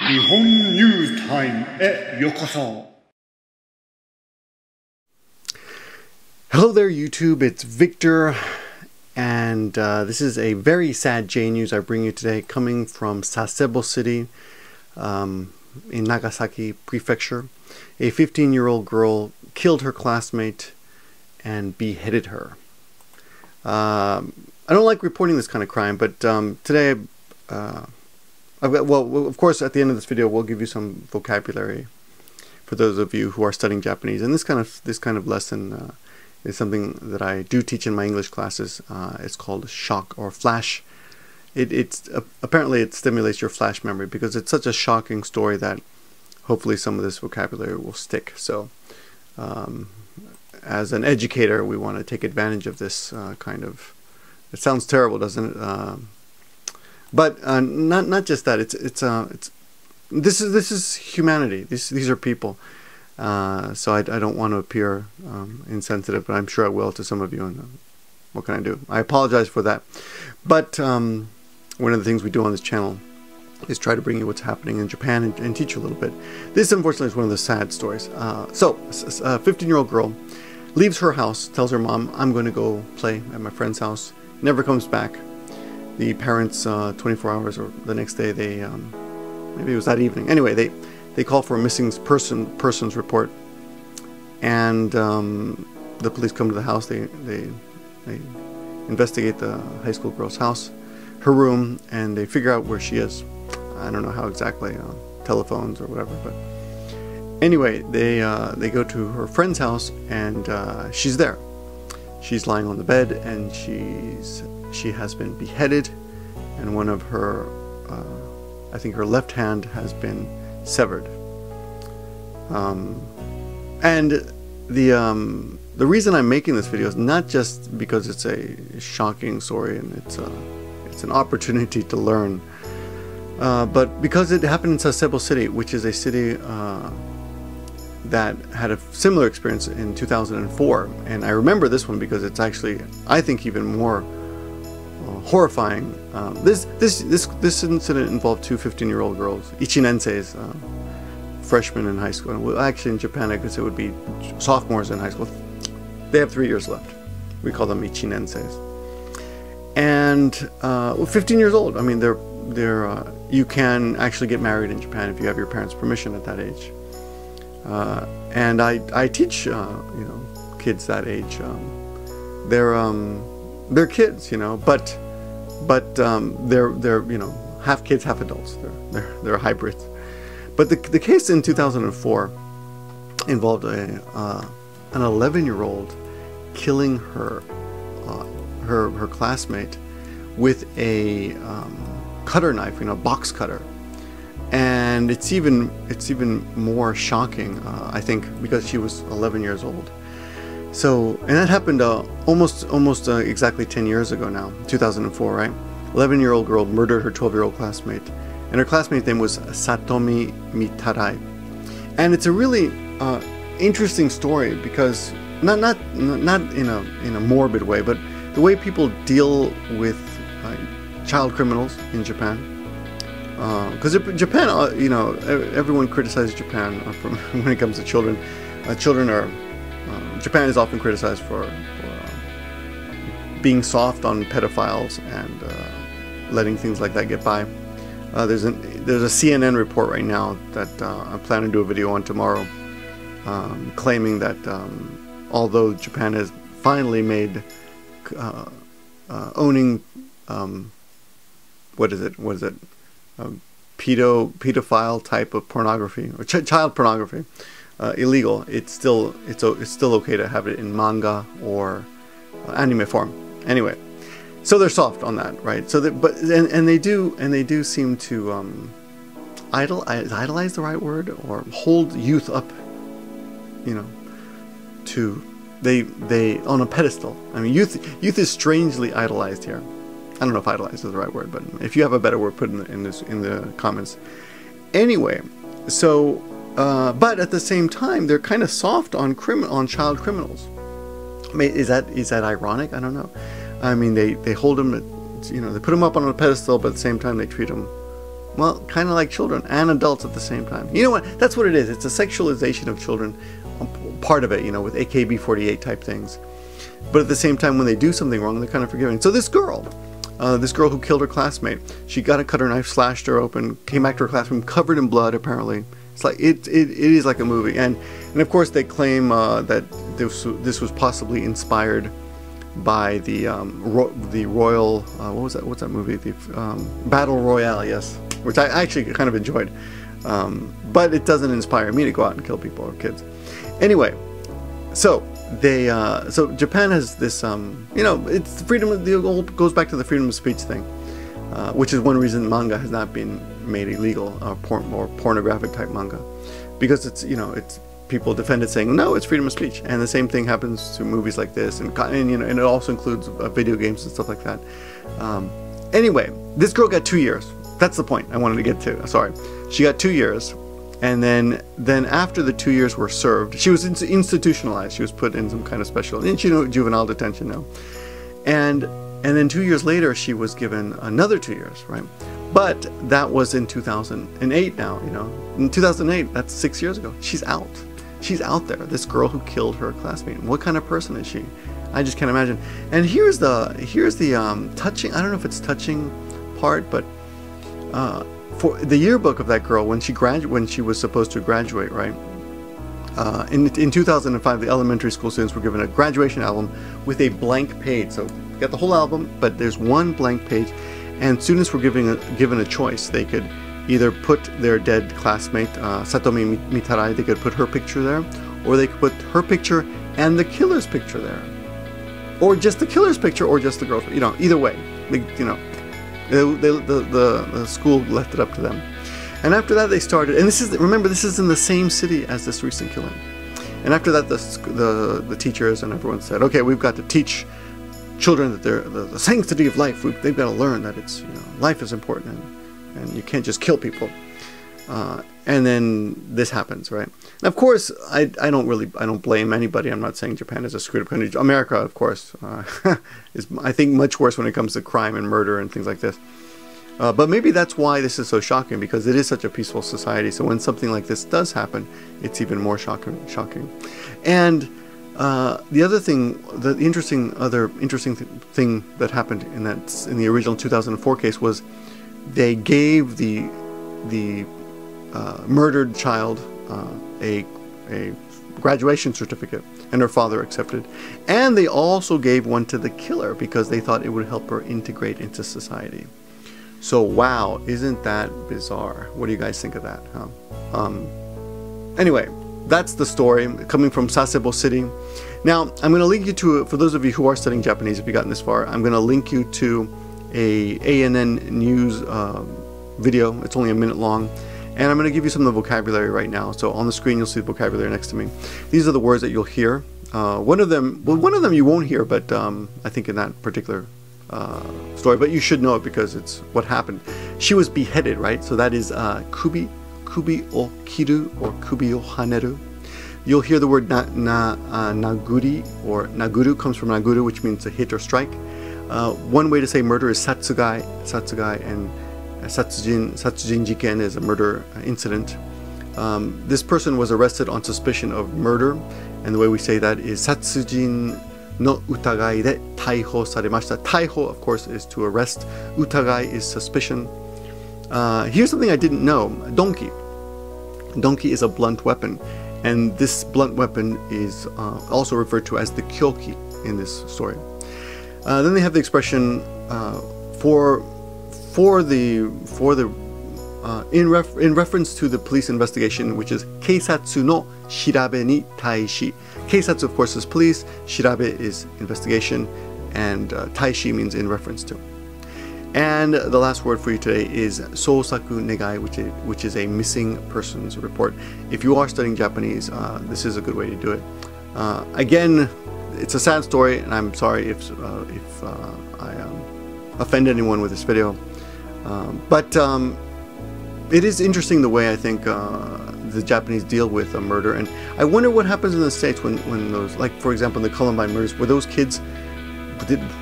日本ニュースタイムへようこそ。Hello there, YouTube. It's Victor, and this is a very sad J news I bring you today, coming from Sasebo City in Nagasaki Prefecture. A 15-year-old girl killed her classmate and beheaded her. I don't like reporting this kind of crime, but today well, of course, at the end of this video, we'll give you some vocabulary for those of you who are studying Japanese. And this kind of lesson is something that I do teach in my English classes. It's called shock or flash. Apparently it stimulates your flash memory because it's such a shocking story that hopefully some of this vocabulary will stick. So, as an educator, we want to take advantage of this kind of. It sounds terrible, doesn't it? But not just that. This is humanity. These are people. So I don't want to appear insensitive, but I'm sure I will to some of you. And what can I do? I apologize for that. But one of the things we do on this channel is try to bring you what's happening in Japan and teach you a little bit. This, unfortunately, is one of the sad stories. So a 15-year-old girl leaves her house, tells her mom, "I'm going to go play at my friend's house." Never comes back. The parents, 24 hours or the next day, they maybe it was that evening. Anyway, they call for a missing persons report, and the police come to the house. They investigate the high school girl's house, her room, and they figure out where she is. I don't know how exactly, telephones or whatever, but anyway, they go to her friend's house, and she's there. She's lying on the bed, and she has been beheaded, and one of her, I think her left hand has been severed. And the reason I'm making this video is not just because it's a shocking story and it's an opportunity to learn, but because it happened in Sasebo City, which is a city that had a similar experience in 2004. And I remember this one because it's actually, I think, even more horrifying. This incident involved two 15-year-old girls, ichinenseis, freshmen in high school. Well, actually, in Japan, I guess it would be sophomores in high school. They have 3 years left. We call them ichinenseis. And 15 years old. I mean, you can actually get married in Japan if you have your parents' permission at that age. And I teach kids that age. They're kids, but they're half kids, half adults. They're hybrids. But the case in 2004 involved an 11-year-old killing her classmate with a cutter knife, box cutter. And it's even more shocking, I think, because she was 11 years old. So, and that happened almost exactly 10 years ago now, 2004, right? 11-year-old girl murdered her 12-year-old classmate, and her classmate's name was Satomi Mitarai. And it's a really interesting story because not in a morbid way, but the way people deal with child criminals in Japan. Because Japan, everyone criticizes Japan when it comes to children. Japan is often criticized for being soft on pedophiles and letting things like that get by. There's a CNN report right now that I plan to do a video on tomorrow, claiming that although Japan has finally made owning what is it? Pedophile type of pornography or child pornography illegal, it's still okay to have it in manga or anime form. Anyway, so they're soft on that, right? So they do seem to idolize the right word, or hold youth up, to they on a pedestal. I mean, youth is strangely idolized here. I don't know if idolize is the right word, but if you have a better word, put it in the comments. Anyway, so but at the same time, they're kind of soft on child criminals. I mean, is that ironic? I don't know. I mean, they hold them, they put them up on a pedestal, but at the same time they treat them well, kind of like children and adults at the same time. You know what? That's what it is. It's a sexualization of children, part of it, you know, with AKB48 type things. But at the same time, when they do something wrong, they're kind of forgiving. So this girl who killed her classmate, she got a cutter knife, slashed her open, came back to her classroom covered in blood, apparently. It's like, it is like a movie. And of course, they claim that this was possibly inspired by the Royal, what's that movie? The Battle Royale, yes, which I actually kind of enjoyed. But it doesn't inspire me to go out and kill people or kids. Anyway, so so Japan has this, you know, it's freedom. The old goes back to the freedom of speech thing, which is one reason manga has not been made illegal, or pornographic type manga, because it's, you know, it's people defend it saying no, it's freedom of speech. And the same thing happens to movies like this, and you know, and it also includes video games and stuff like that. Anyway, this girl got 2 years. That's the point I wanted to get to. Sorry, she got 2 years. And then after the 2 years were served, she was institutionalized. She was put in some kind of special, you know, juvenile detention now. And then 2 years later, she was given another 2 years, right? But that was in 2008 now, you know. In 2008, that's 6 years ago. She's out. She's out there. This girl who killed her classmate. What kind of person is she? I just can't imagine. And here's the touching, I don't know if it's touching part, but for the yearbook of that girl, when she was supposed to graduate, right? In 2005, the elementary school students were given a graduation album with a blank page. So you got the whole album, but there's one blank page, and students were given a choice. They could either put their dead classmate, Satomi Mitarai, they could put her picture there, or they could put her picture and the killer's picture there, or just the killer's picture, or just the girl's. You know, either way, you know. The school left it up to them. And after that they started, and remember this is in the same city as this recent killing. And after that the teachers and everyone said, okay, we've got to teach children that the sanctity of life, they've got to learn that it's, you know, life is important, and you can't just kill people. And then this happens, right? And of course, I don't blame anybody. I'm not saying Japan is a screwed up country. America, of course, is, I think, much worse when it comes to crime and murder and things like this. But maybe that's why this is so shocking, because it is such a peaceful society. So when something like this does happen, it's even more shocking. And the other thing, the interesting thing that happened in the original 2004 case was they gave the murdered child a graduation certificate, and her father accepted. And they also gave one to the killer because they thought it would help her integrate into society. So wow, isn't that bizarre? What do you guys think of that? Anyway, that's the story coming from Sasebo City. Now, I'm going to link you to, for those of you who are studying Japanese, if you've gotten this far, I'm going to link you to a ANN News video. It's only a minute long. And I'm going to give you some of the vocabulary right now. So on the screen, you'll see the vocabulary next to me. These are the words that you'll hear. One of them you won't hear, but I think in that particular story. But you should know it because it's what happened. She was beheaded, right? So that is kubi o kiru, or kubi o haneru. You'll hear the word naguri, or naguru comes from naguru, which means to hit or strike. One way to say murder is satsugai, and satsujin jiken is a murder incident. This person was arrested on suspicion of murder, and the way we say that is satsujin no utagai de taiho saremashita. Taiho, of course, is to arrest. Utagai is suspicion. Here's something I didn't know. Donki. Donki is a blunt weapon, and this blunt weapon is also referred to as the kyouki in this story. Then they have the expression in reference to the police investigation, which is keisatsu no shirabe ni taishi. Keisatsu, of course, is police. Shirabe is investigation, and taishi means in reference to. And the last word for you today is saku negai, which is a missing persons report. If you are studying Japanese, this is a good way to do it. Again, it's a sad story, and I'm sorry if I offend anyone with this video. But it is interesting the way I think the Japanese deal with a murder, and I wonder what happens in the States when those, like for example, in the Columbine murders, were those kids,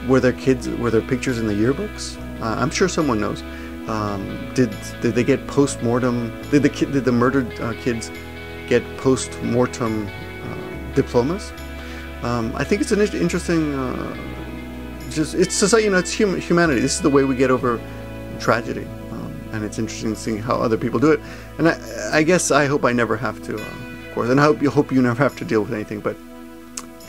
were there pictures in the yearbooks? I'm sure someone knows. Did they get post-mortem? Did the murdered kids get post-mortem diplomas? I think it's an interesting. It's society, it's humanity. This is the way we get over tragedy, and it's interesting seeing how other people do it. And I guess I hope I never have to, of course, and I hope you never have to deal with anything. But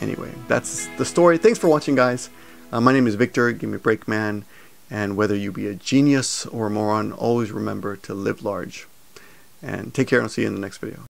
anyway, that's the story. Thanks for watching, guys. My name is Victor, Gimmeabreakman, and whether you be a genius or a moron, always remember to live large. And take care, and I'll see you in the next video.